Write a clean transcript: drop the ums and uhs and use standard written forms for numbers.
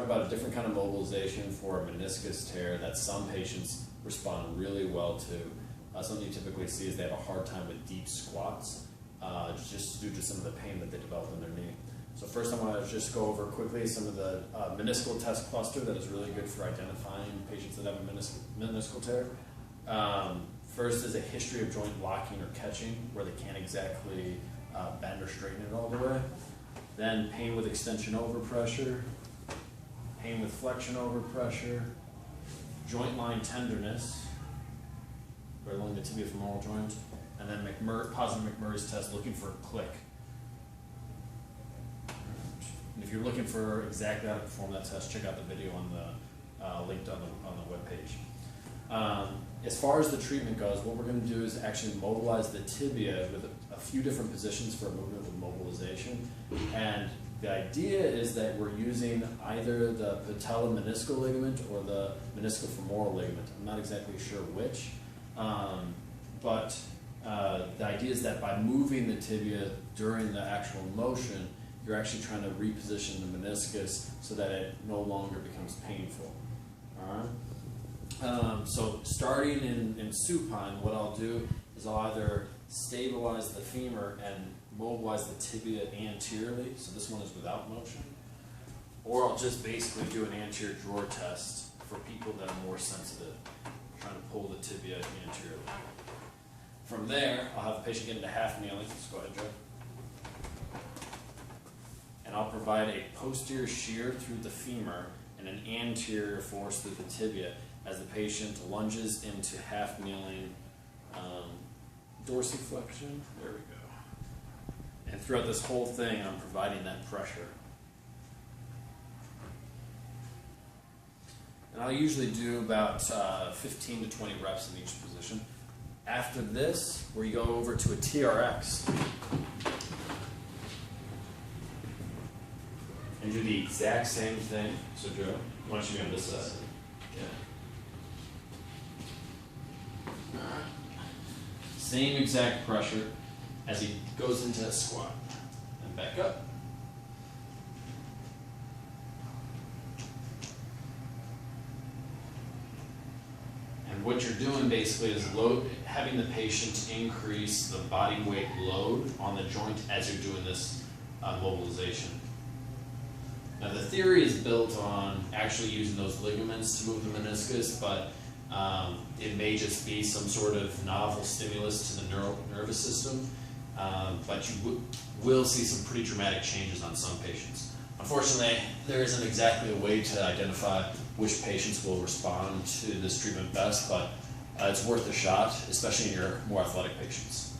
talk about a different kind of mobilization for a meniscus tear that some patients respond really well to. Something you typically see is they have a hard time with deep squats, just due to some of the pain that they develop in their knee. So first I want to just go over quickly some of the meniscal test cluster that is really good for identifying patients that have a meniscal tear. First is a history of joint locking or catching, where they can't exactly bend or straighten it all the way. Then pain with extension over pressure, pain with flexion over pressure, joint line tenderness, right along the tibia femoral joint, and then positive McMurray's test looking for a click. And if you're looking for exactly how to perform that test, check out the video on the linked on the webpage. As far as the treatment goes, what we're going to do is actually mobilize the tibia with a few different positions for a movement with mobilization. And the idea is that we're using either the patellomeniscal ligament or the meniscofemoral ligament. I'm not exactly sure which, but the idea is that by moving the tibia during the actual motion, you're actually trying to reposition the meniscus so that it no longer becomes painful. All right? So starting in supine, what I'll do is I'll either stabilize the femur and mobilize the tibia anteriorly, so this one is without motion, or I'll just basically do an anterior drawer test for people that are more sensitive, trying to pull the tibia anteriorly. From there, I'll have the patient get into half kneeling. Let's go ahead, Joe. And I'll provide a posterior shear through the femur and an anterior force through the tibia as the patient lunges into half kneeling dorsiflexion. There we go. And throughout this whole thing, I'm providing that pressure. And I'll usually do about 15 to 20 reps in each position. After this, we go over to a TRX and do the exact same thing. So Joe, why don't you be on this side? Yeah. Same exact pressure as he goes into a squat. And back up. And what you're doing basically is having the patient increase the body weight load on the joint as you're doing this mobilization. Now the theory is built on actually using those ligaments to move the meniscus, but it may just be some sort of novel stimulus to the nervous system, but you will see some pretty dramatic changes on some patients. Unfortunately, there isn't exactly a way to identify which patients will respond to this treatment best, but it's worth a shot, especially in your more athletic patients.